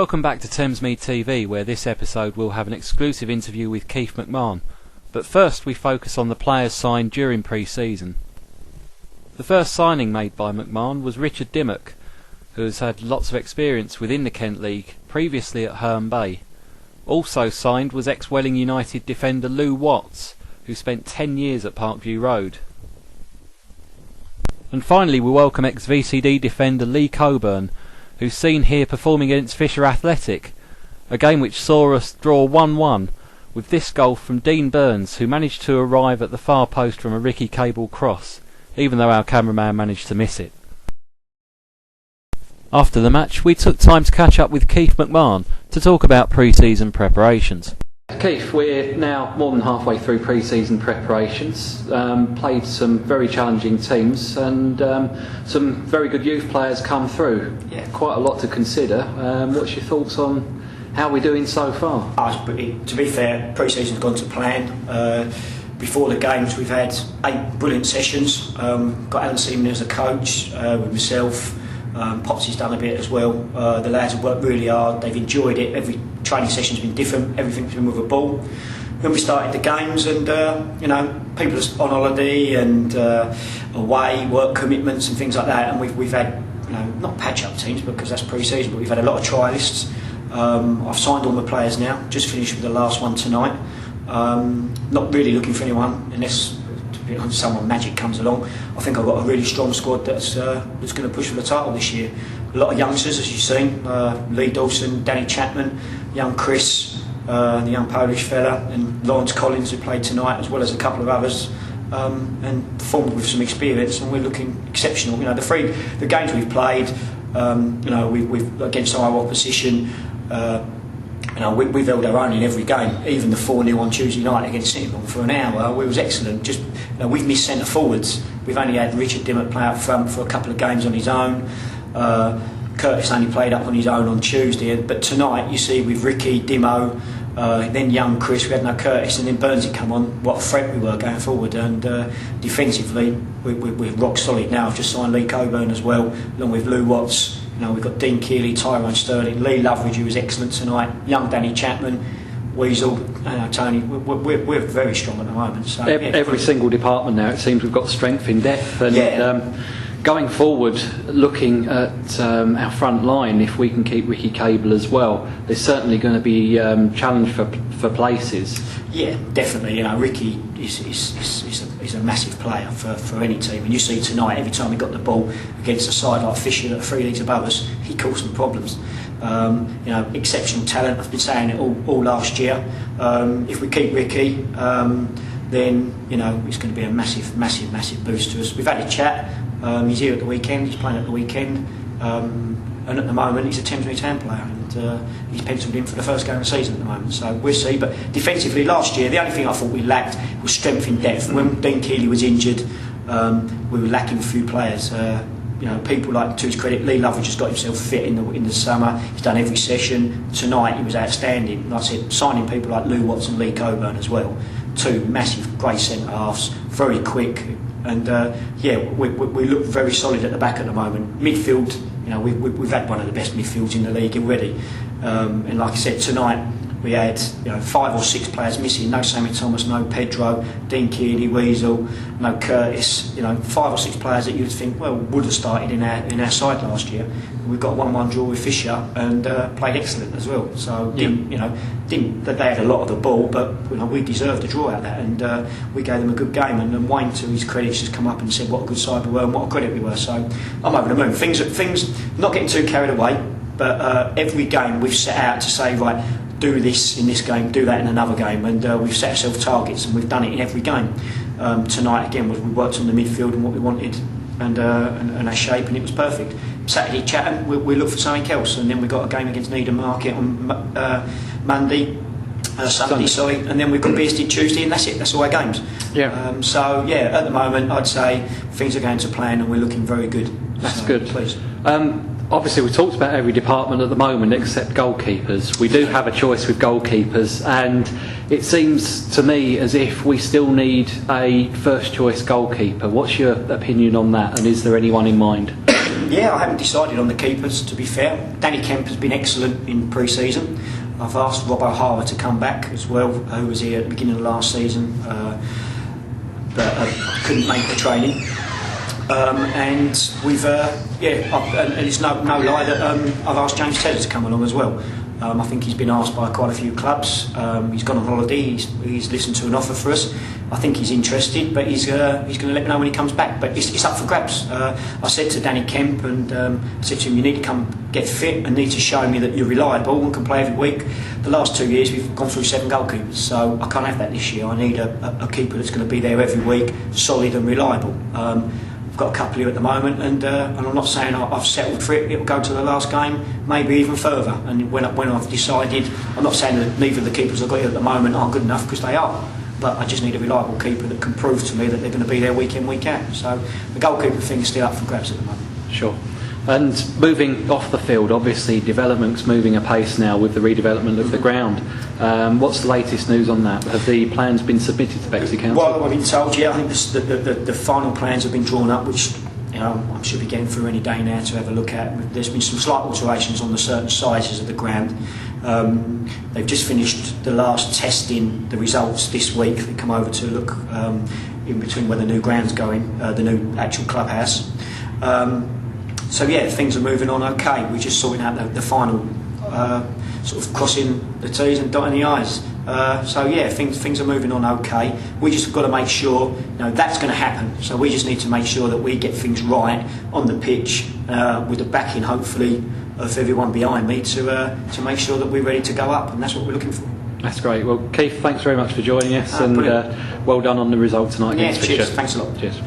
Welcome back to Thamesmead TV, where this episode will have an exclusive interview with Keith McMahon. But first we focus on the players signed during pre-season. The first signing made by McMahon was Richard Dimmock, who has had lots of experience within the Kent League, previously at Herne Bay. Also signed was ex-Welling United defender Lou Watts, who spent 10 years at Parkview Road. And finally we welcome ex-VCD defender Lee Coburn, who's seen here performing against Fisher Athletic, a game which saw us draw 1-1, with this goal from Dean Burns, who managed to arrive at the far post from a Ricky Cable cross, even though our cameraman managed to miss it. After the match, we took time to catch up with Keith McMahon to talk about pre-season preparations. Keith, we're now more than halfway through pre-season preparations, played some very challenging teams and some very good youth players come through. Yeah, quite a lot to consider. What's your thoughts on how we're doing so far? To be fair, pre-season's gone to plan. Before the games we've had 8 brilliant sessions. Got Alan Seaman as a coach, with myself. Popsy's done a bit as well. The lads have worked really hard, they've enjoyed it. Every training session's been different, everything's been with a ball. Then we started the games and people are on holiday and away, work commitments and things like that, and we've had not patch-up teams because that's pre-season, but we've had a lot of trialists. I've signed all my players now, just finished with the last one tonight. Not really looking for anyone unless someone magic comes along. I think I've got a really strong squad that's going to push for the title this year. A lot of youngsters, as you've seen, Lee Dawson, Danny Chapman, young Chris, the young Polish fella, and Lawrence Collins, who played tonight, as well as a couple of others, and performed with some experience, and we're looking exceptional. The games we've played, we've against our opposition. We've held our own in every game. Even the 4-0 on Tuesday night against Sittingbourne for an hour, we was excellent. We've missed centre forwards. We've only had Richard Dimmock play up front for a couple of games on his own. Curtis only played up on his own on Tuesday. But tonight, you see, with Ricky, Dimmo, then young Chris, we had no Curtis, and then Burnsy come on. What a threat we were going forward. And defensively, we're rock solid now. I've just signed Lee Coburn as well, along with Lou Watts. We've got Dean Keeley, Tyrone Sterling, Lee Loveridge, who was excellent tonight, young Danny Chapman, Weasel, Tony. We're very strong at the moment. So every single department now, it seems we've got strength in depth. And going forward, looking at our front line, if we can keep Ricky Cable as well, there's certainly going to be challenge for places. Yeah, definitely. Ricky is a massive player for any team, and you see tonight, every time he got the ball against a side like Fisher that are 3 leagues above us, he caused some problems. Exceptional talent. I've been saying it all last year. If we keep Ricky, then it's going to be a massive boost to us. We've had a chat. He's here at the weekend. He's playing at the weekend, and at the moment he's a Thamesmead Town player, and he's penciled in for the first game of the season at the moment. So we'll see. But defensively, last year the only thing I thought we lacked was strength in depth. When Dean Keeley was injured, we were lacking a few players. People like, to his credit, Lee Loveridge has got himself fit in the summer. He's done every session. Tonight he was outstanding. Like I said, signing people like Lou Watts and Lee Coburn as well. 2 massive, great centre halves, very quick. And we look very solid at the back at the moment. Midfield, we've had one of the best midfields in the league already. And like I said, tonight we had 5 or 6 players missing. No Sammy Thomas, no Pedro, Dean Keeley, Weasel, no Curtis. 5 or 6 players that you'd think would have started in our side last year. We've got a 1-1 draw with Fisher and played excellent as well. So didn't that they had a lot of the ball, but we deserved a draw out of that, and we gave them a good game. And Wayne, to his credit, just come up and said what a good side we were and what a credit we were. So I'm over the moon. Things not getting too carried away, but every game we've set out to say, right, do this in this game, do that in another game, and we've set ourselves targets, and we've done it in every game. Tonight again, we worked on the midfield and what we wanted, and our shape, and it was perfect. Saturday, Chatham, we look for something else, and then we got a game against Needham Market on Sunday, and then we've got Bearsted Tuesday, and that's it. That's all our games. At the moment, I'd say things are going to plan, and we're looking very good. That's good. Please. Obviously, we talked about every department at the moment except goalkeepers. We do have a choice with goalkeepers, and it seems to me as if we still need a first choice goalkeeper. What's your opinion on that, and is there anyone in mind? Yeah, I haven't decided on the keepers, to be fair. Danny Kemp has been excellent in pre-season. I've asked Rob O'Hara to come back as well, who was here at the beginning of last season, but couldn't make the training. And we've, and it's no lie that I've asked James Taylor to come along as well. I think he's been asked by quite a few clubs. He's gone on holiday. He's listened to an offer for us. I think he's interested, but he's going to let me know when he comes back. But it's up for grabs. I said to Danny Kemp, and I said to him, you need to come get fit and need to show me that you're reliable and can play every week. The last 2 years we've gone through 7 goalkeepers, so I can't have that this year. I need a keeper that's going to be there every week, solid and reliable. I've got a couple here at the moment, and I'm not saying I've settled for it. It'll go to the last game, maybe even further. And when I've decided, I'm not saying that neither of the keepers I've got here at the moment aren't good enough, because they are. But I just need a reliable keeper that can prove to me that they're going to be there week in, week out. So the goalkeeper thing is still up for grabs at the moment. Sure. And moving off the field, obviously development's moving apace now with the redevelopment of the ground. What's the latest news on that? Have the plans been submitted to Bexley Council? Well, I've been told, yeah, I think the final plans have been drawn up, which I should be getting through any day now to have a look at. There's been some slight alterations on the certain sizes of the ground. They've just finished the last testing, the results this week. They come over to look in between where the new ground's going, the new actual clubhouse. So yeah, things are moving on okay. We're just sorting out the final, sort of crossing the T's and dotting the I's. So yeah, things are moving on okay. We just got to make sure that's going to happen. So we just need to make sure that we get things right on the pitch, with the backing hopefully of everyone behind me to make sure that we're ready to go up, and that's what we're looking for. That's great. Well, Keith, thanks very much for joining us, and well done on the result tonight. Yeah, cheers. Thanks a lot. Cheers.